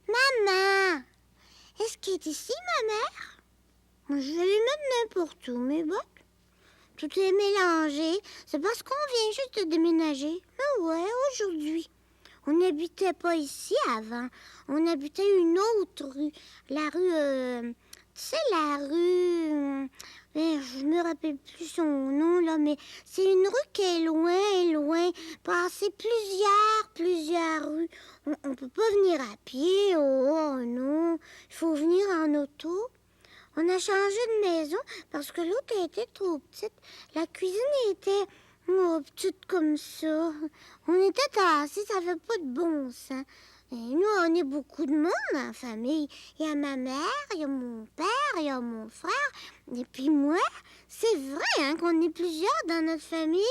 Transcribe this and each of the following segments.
Maman, est-ce qu'elle est ici, ma mère? Moi, je vais lui mettre n'importe où, mes bottes. Tout est mélangé. C'est parce qu'on vient juste de déménager. Ah ouais, aujourd'hui. On n'habitait pas ici avant. On habitait une autre rue. La rue... tu sais, la rue... je me rappelle plus son nom, là, mais c'est une rue qui est loin, loin. Passer plusieurs rues. On peut pas venir à pied. Oh non. Il faut venir en auto. On a changé de maison parce que l'autre était trop petite. La cuisine était petite comme ça. On était assis, ça fait pas de bon sens. Et nous, on est beaucoup de monde en famille. Il y a ma mère, il y a mon père, il y a mon frère. Et puis moi, c'est vrai hein, qu'on est plusieurs dans notre famille.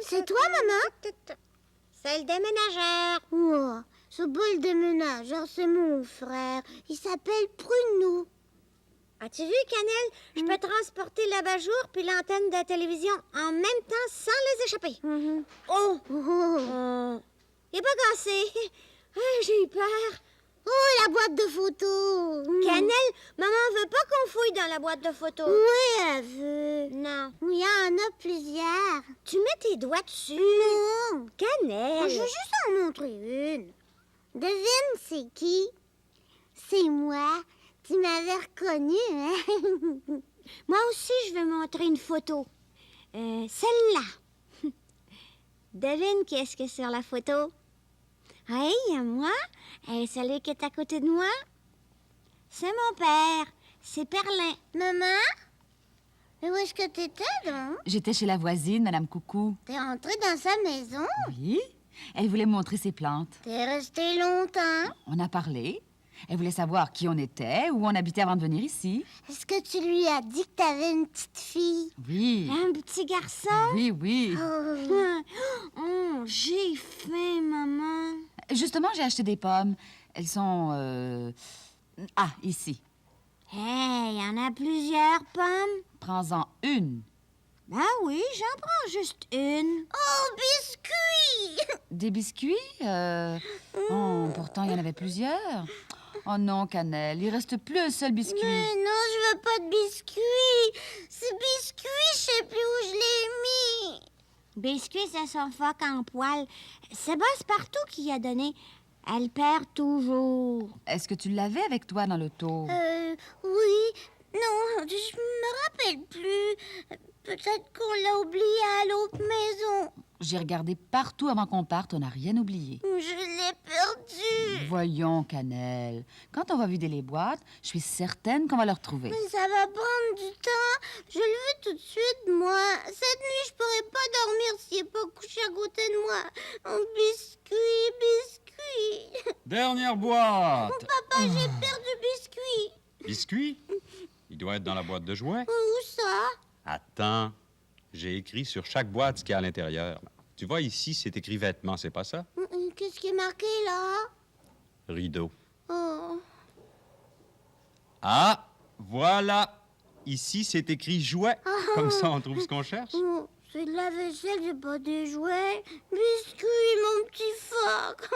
C'est toi, maman? C'est le déménageur. Oh, ce bol déménageur, c'est mon frère. Il s'appelle Pruneau. As-tu vu, Cannelle? Je peux transporter l'abat-jour puis l'antenne de la télévision en même temps sans les échapper. Oh! Il est pas cassé. Ah, j'ai eu peur. Oh, la boîte de photos. Cannelle, maman veut pas qu'on fouille dans la boîte de photos. Oui, elle veut. Non. Il y en a plusieurs. Tu mets tes doigts dessus. Non. Cannelle. Je veux juste en montrer une. Devine, c'est qui? C'est moi. Tu m'avais reconnue, hein? Moi aussi, je vais montrer une photo. Celle-là. Devine qui est-ce que c'est sur la photo? Oui, il y a moi. Et celui qui est à côté de moi, c'est mon père. C'est Perlin. Maman? Mais où est-ce que t'étais, donc? J'étais chez la voisine, Madame Coucou. T'es entrée dans sa maison? Oui, elle voulait me montrer ses plantes. T'es restée longtemps? On a parlé. Elle voulait savoir qui on était, où on habitait avant de venir ici. Est-ce que tu lui as dit que t'avais une petite fille? Oui. Un petit garçon? Oui, oui. Oh, j'ai faim, maman. Justement, j'ai acheté des pommes. Elles sont... Ah, ici. Hey, il y en a plusieurs pommes. Prends-en une. Ah oui, j'en prends juste une. Oh, biscuit! Des biscuits? Oh, pourtant, il y en avait plusieurs. Oh non, Cannelle, il reste plus un seul biscuit. Mais non, je veux pas de biscuit. Ce biscuit, je sais plus où je l'ai mis. Biscuit, c'est son phoque en poil. C'est Bosse partout qui a donné. Elle perd toujours. Est-ce que tu l'avais avec toi dans l'auto? Oui. Non, je me rappelle plus. Peut-être qu'on l'a oublié à l'autre maison. J'ai regardé partout avant qu'on parte, on n'a rien oublié. Je l'ai perdu. Voyons, Cannelle, quand on va vider les boîtes, je suis certaine qu'on va le retrouver. Mais ça va prendre du temps. Je le veux tout de suite, moi. Cette nuit, je pourrais pas dormir s'il n'est pas couché à côté de moi. Oh, biscuit. Dernière boîte. Papa, j'ai perdu biscuit. Biscuit? Il doit être dans la boîte de jouets. Où ça? Attends. J'ai écrit sur chaque boîte ce qu'il y a à l'intérieur. Tu vois, ici, c'est écrit vêtements, c'est pas ça? Qu'est-ce qui est marqué, là? Rideau. Oh. Ah, voilà. Ici, c'est écrit jouets. Comme ça, on trouve ce qu'on cherche. Oh, c'est de la vaisselle, c'est pas des jouets. Biscuit, mon petit phoque.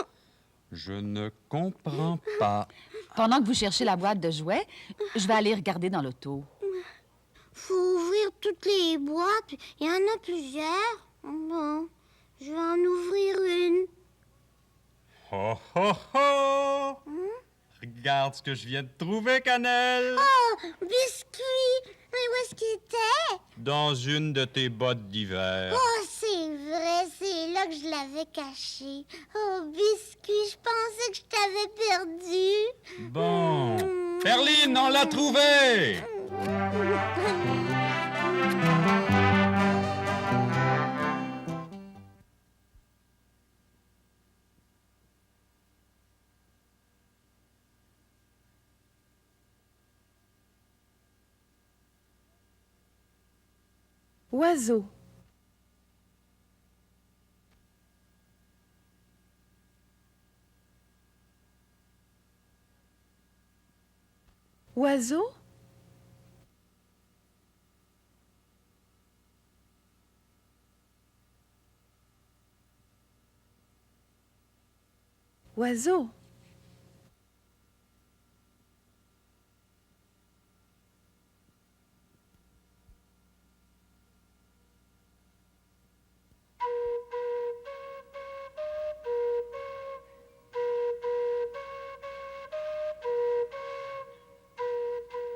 Je ne comprends pas. Pendant que vous cherchez la boîte de jouets, je vais aller regarder dans l'auto. Faut ouvrir toutes les boîtes. Il y en a plusieurs. Bon, je vais en ouvrir une. Oh, oh, oh! Regarde ce que je viens de trouver, Cannelle. Oh, biscuit! Mais où est-ce qu'il était? Dans une de tes bottes d'hiver. Oh, c'est vrai, c'est là que je l'avais caché. Oh, biscuit, je pensais que je t'avais perdu. Bon. Perline, on l'a trouvé! Oiseau. Oiseau. Oiseau.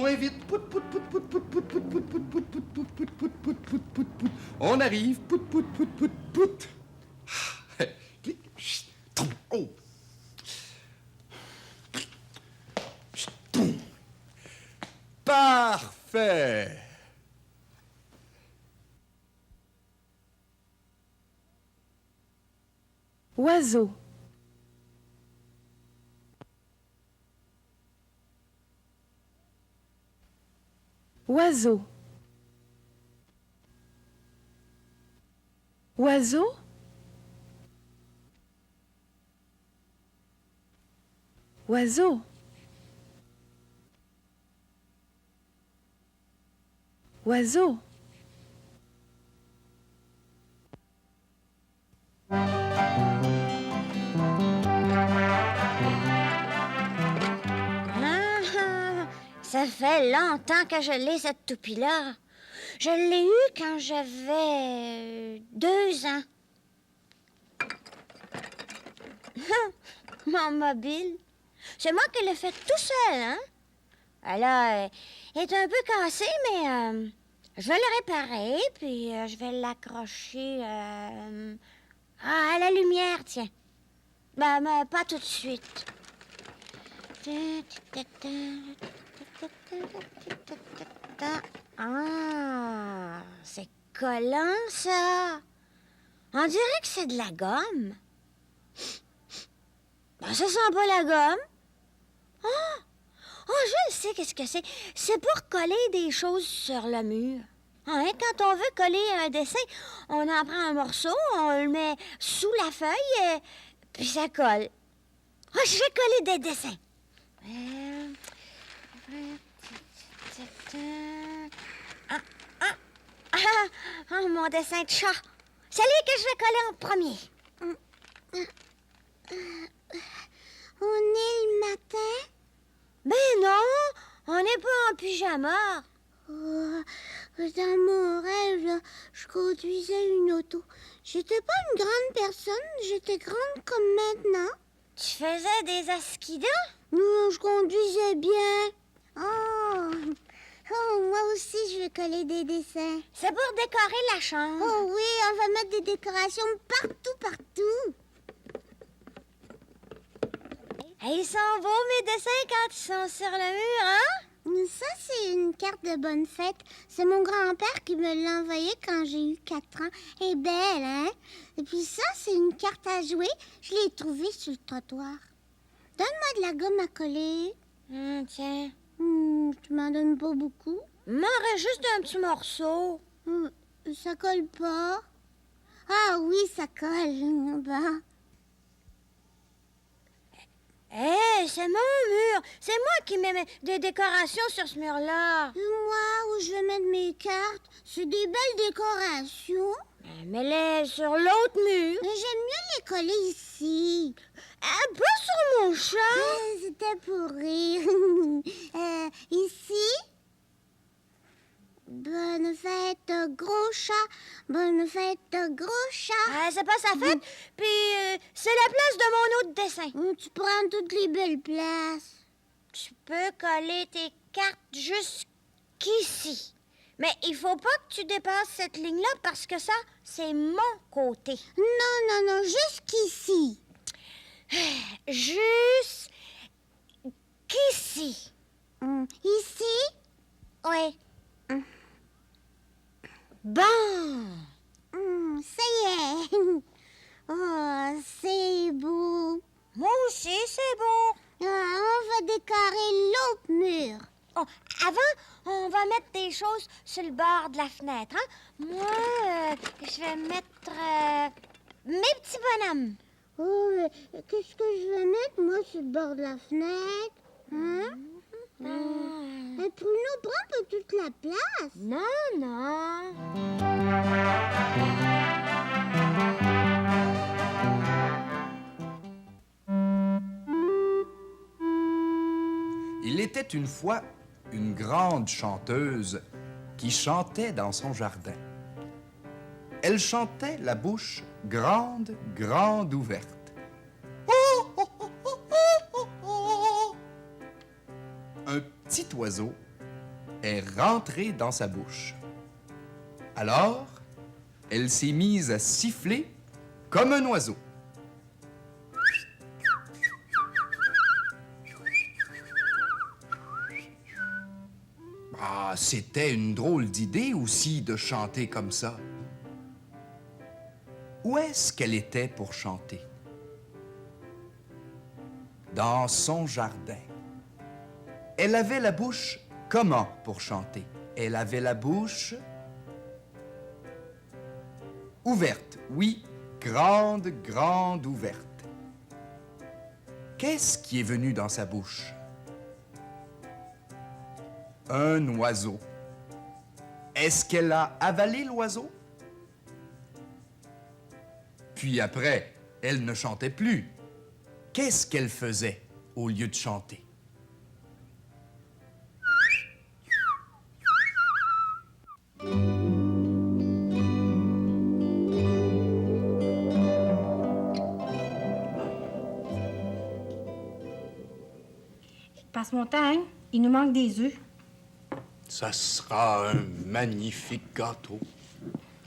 moins vite. Pout, pout, pout, pout, pout, pout, pout, pout, pout, pout, pout, pout, pout, pout, pout, pout, pout, pout. On arrive. Pout, pout, pout, pout, pout. Clic. Chut. Oh. Chut. Parfait. Oiseau. Oiseau. Oiseau. Oiseau. Oiseau. Ça fait longtemps que je l'ai, cette toupie-là. Je l'ai eue quand j'avais 2 ans. Mon mobile. C'est moi qui l'ai fait tout seul, hein? Elle est un peu cassée, mais je vais le réparer, puis je vais l'accrocher à la lumière, tiens. Mais pas tout de suite. Ah, c'est collant, ça. On dirait que c'est de la gomme. Ben, ça sent pas la gomme. Oh, je sais qu'est-ce que c'est. C'est pour coller des choses sur le mur. Hein, quand on veut coller un dessin, on en prend un morceau, on le met sous la feuille, puis ça colle. Oh, je vais coller des dessins. Ah, mon dessin de chat. C'est lui que je vais coller en premier. On est le matin? Ben non, on n'est pas en pyjama. Oh, dans mon rêve, là, je conduisais une auto. J'étais pas une grande personne, j'étais grande comme maintenant. Tu faisais des asquidans? Non, je conduisais bien. Oh, moi aussi, je vais coller des dessins. C'est pour décorer la chambre. Oh oui, on va mettre des décorations partout. Et ils sont beaux, mes dessins, quand ils sont sur le mur, hein? Ça, c'est une carte de bonne fête. C'est mon grand-père qui me l'a envoyée quand j'ai eu 4 ans. Elle est belle, hein? Et puis ça, c'est une carte à jouer. Je l'ai trouvée sur le trottoir. Donne-moi de la gomme à coller. Tiens. Tu m'en donnes pas beaucoup? M'en reste juste un petit morceau. Ça colle pas? Ah oui, ça colle. Bon. Hé, c'est mon mur. C'est moi qui mets des décorations sur ce mur-là. Moi, où je vais mettre mes cartes, c'est des belles décorations. Mets-les sur l'autre mur. Mais j'aime mieux les coller ici. Un peu sur mon chat. C'était pour rire. Ici? Bonne fête, gros chat. Bonne fête, gros chat. C'est pas sa fête, puis c'est la place de mon autre dessin. Tu prends toutes les belles places. Tu peux coller tes cartes jusqu'ici. Mais il faut pas que tu dépasses cette ligne-là parce que ça, c'est mon côté. Non, jusqu'ici. Jusqu'ici. Ici? Oui. Bon. Ça y est. Oh, c'est beau. Moi aussi, c'est beau. On va décorer l'autre mur. Oh, avant, on va mettre des choses sur le bord de la fenêtre. Hein? Moi, je vais mettre mes petits bonhommes. Oh, mais qu'est-ce que je vais mettre, moi, sur le bord de la fenêtre? Hein? Et Pruno, prends pas toute la place. Non. Il était une fois une grande chanteuse qui chantait dans son jardin. Elle chantait la bouche grande, grande ouverte. Un petit oiseau est rentrée dans sa bouche. Alors, elle s'est mise à siffler comme un oiseau. Ah, c'était une drôle d'idée aussi de chanter comme ça. Où est-ce qu'elle était pour chanter? Dans son jardin. Elle avait la bouche comment pour chanter? Elle avait la bouche ouverte, oui, grande, grande ouverte. Qu'est-ce qui est venu dans sa bouche? Un oiseau. Est-ce qu'elle a avalé l'oiseau? Puis après, elle ne chantait plus. Qu'est-ce qu'elle faisait au lieu de chanter? Passe-montagne, il nous manque des œufs. Ça sera un magnifique gâteau.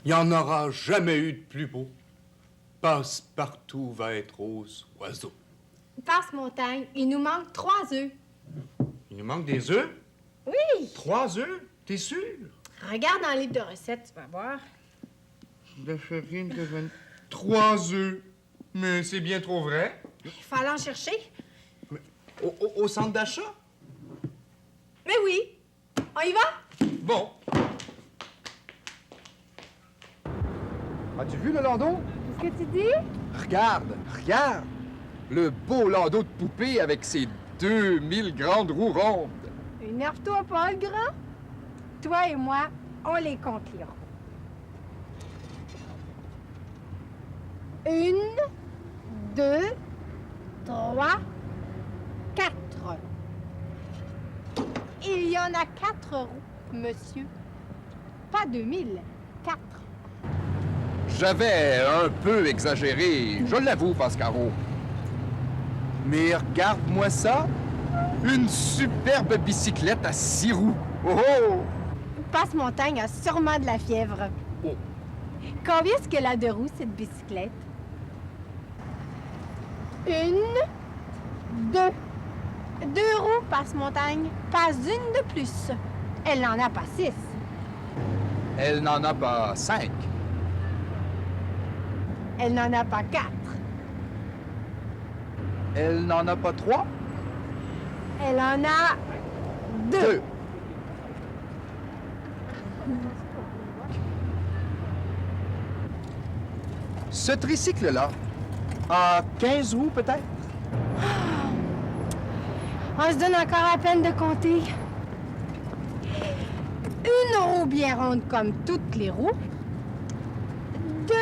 Il n'y en aura jamais eu de plus beau. Passe-partout va être aux oiseaux. Passe-montagne, il nous manque 3 œufs. Il nous manque des œufs? Oui! 3 œufs? T'es sûr? Regarde dans le livre de recettes, tu vas voir. La farine de 3 œufs. Mais c'est bien trop vrai. Il fallait en chercher. Au centre d'achat? Mais oui! On y va? Bon. As-tu vu le landau? Qu'est-ce que tu dis? Regarde, regarde! Le beau landau de poupée avec ses 2000 grandes roues rondes. Énerve-toi pas, le grand. Toi et moi, on les compte, les roues. 1, 2, 3, 4. Il y en a 4 roues, monsieur. Pas 2000, 4. J'avais un peu exagéré, je l'avoue, Pascaro. Mais regarde-moi ça! Une superbe bicyclette à 6 roues. Oh oh! Passe-montagne a sûrement de la fièvre. Oh. Combien est-ce qu'elle a de roues, cette bicyclette? 1, 2. 2 roues, passe-montagne. Pas une de plus. Elle n'en a pas 6. Elle n'en a pas 5. Elle n'en a pas 4. Elle n'en a pas 3. Elle en a 2. Ce tricycle-là a 15 roues peut-être? On se donne encore à peine de compter. Une roue bien ronde comme toutes les roues. 2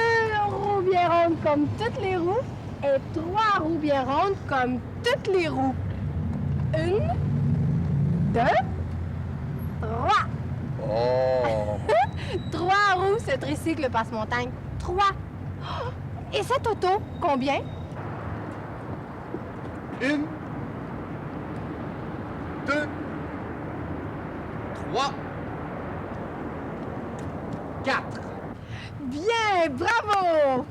roues bien rondes comme toutes les roues. Et 3 roues bien rondes comme toutes les roues. 1, 2, 3. Oh! 3 roues, ce tricycle passe-montagne. 3. Et cette auto, combien? 1, 2, 3, 4. Bien, bravo!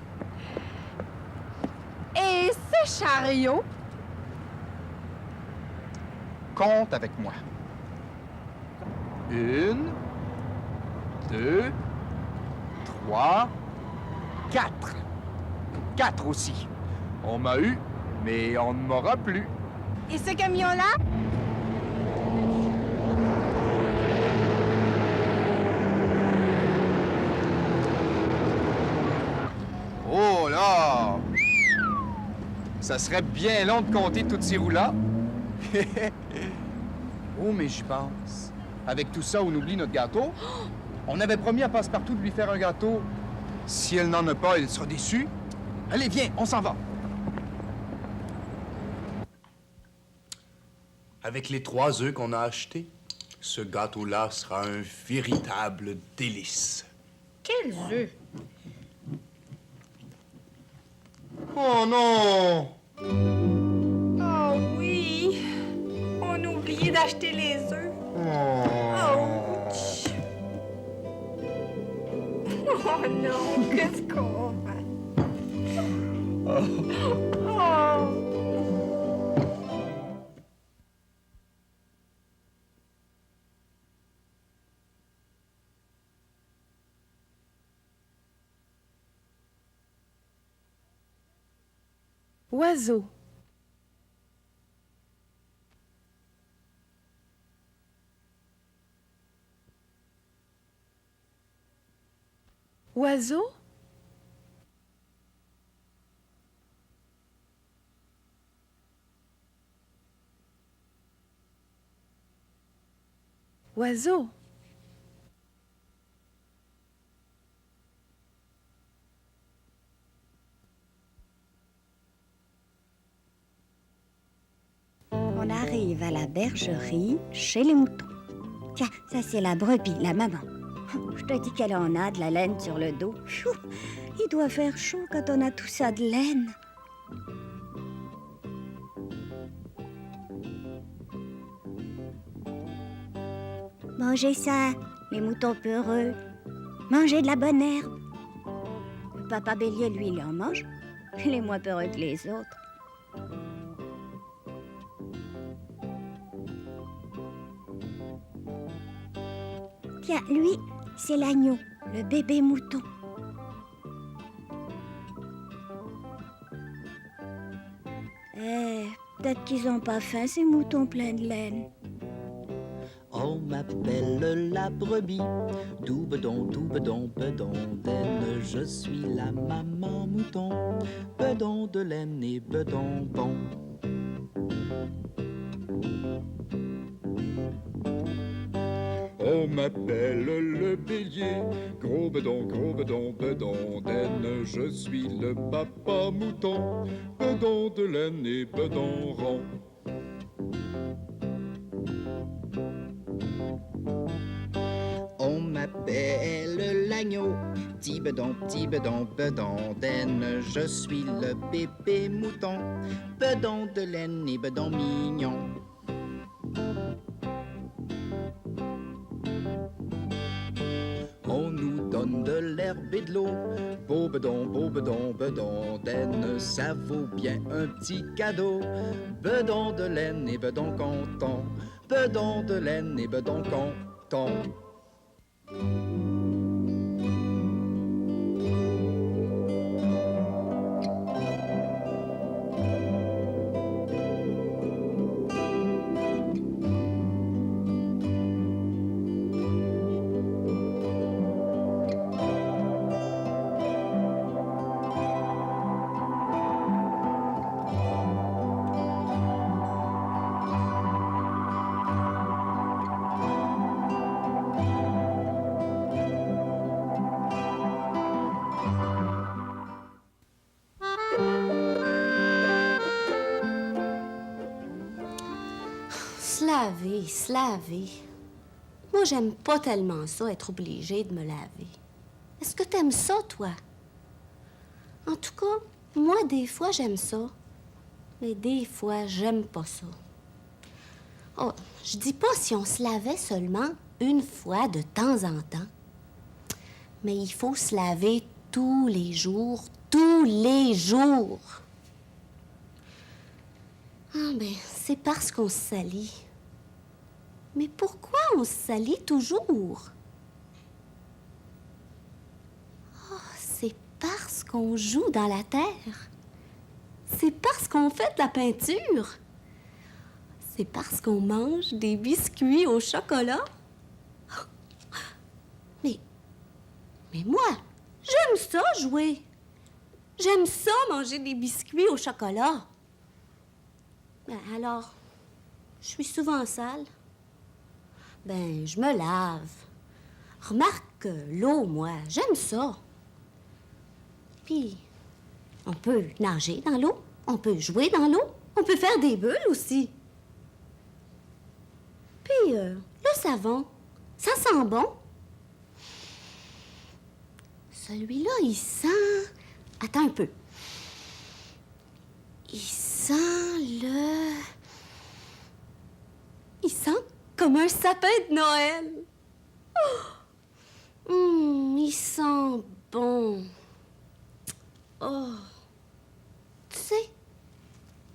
Et ce chariot? Compte avec moi. 1, 2, 3, 4. 4 aussi. On m'a eu, mais on ne m'aura plus. Et ce camion-là? Oh là! Ça serait bien long de compter toutes ces roues-là. Oh, mais j'y pense. Avec tout ça, on oublie notre gâteau. On avait promis à Passepartout de lui faire un gâteau. Si elle n'en a pas, elle sera déçue. Allez, viens, on s'en va. Avec les 3 œufs qu'on a achetés, ce gâteau-là sera un véritable délice. Quels œufs? Oh non! Oh oui! On a oublié oublié d'acheter les œufs. Ouch! Oh non, qu'est-ce qu'on fait? Oh! Oiseau. Oiseau. Oiseau. On arrive à la bergerie chez les moutons. Tiens, ça c'est la brebis, la maman. Je te dis qu'elle en a de la laine sur le dos. Chou, il doit faire chaud quand on a tout ça de laine. Mangez ça, les moutons peureux. Mangez de la bonne herbe. Le papa bélier, lui, il en mange. Il est moins peureux que les autres. Tiens, lui, c'est l'agneau, le bébé mouton. Peut-être qu'ils n'ont pas faim, ces moutons pleins de laine. On m'appelle la brebis, doubedon, bedaine, je suis la maman mouton, bedon de laine et bedon bon. On m'appelle le bélier, gros bedon, bedaine, je suis le papa mouton, bedon de laine et bedon rond. On m'appelle l'agneau, petit bedon, bedaine, je suis le bébé mouton, bedon de laine et bedon mignon. On nous donne de l'herbe et de l'eau, beau bedon, bedaine, ça vaut bien un petit cadeau. Bedon de laine et bedon content, bedon de laine et bedon content. Se laver. Moi, j'aime pas tellement ça, être obligée de me laver. Est-ce que t'aimes ça, toi? En tout cas, moi, des fois, j'aime ça. Mais des fois, j'aime pas ça. Oh, je dis pas si on se lavait seulement une fois de temps en temps. Mais il faut se laver tous les jours, tous les jours. Ah, ben, c'est parce qu'on se salit. Mais pourquoi on se salit toujours? Oh, c'est parce qu'on joue dans la terre. C'est parce qu'on fait de la peinture. C'est parce qu'on mange des biscuits au chocolat. Mais moi, j'aime ça jouer. J'aime ça manger des biscuits au chocolat. Ben alors, je suis souvent sale. Ben, je me lave. Remarque que l'eau, moi, j'aime ça. Puis, on peut nager dans l'eau, on peut jouer dans l'eau, on peut faire des bulles aussi. Puis, le savon, ça sent bon. Celui-là, il sent... Attends un peu. Il sent le... Il sent comme un sapin de Noël. Il sent bon. Oh. Tu sais,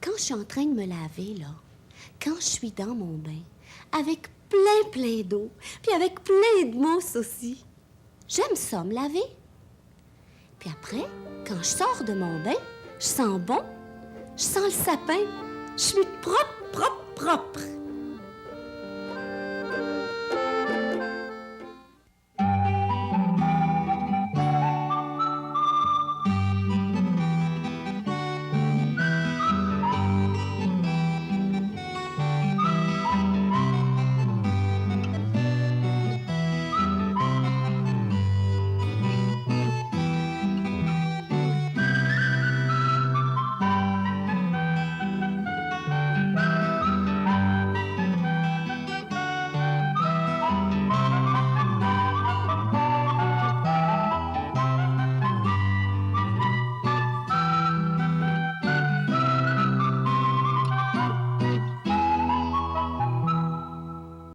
quand je suis en train de me laver, là, quand je suis dans mon bain, avec plein d'eau, puis avec plein de mousse aussi, j'aime ça me laver. Puis après, quand je sors de mon bain, je sens bon, je sens le sapin, je suis propre.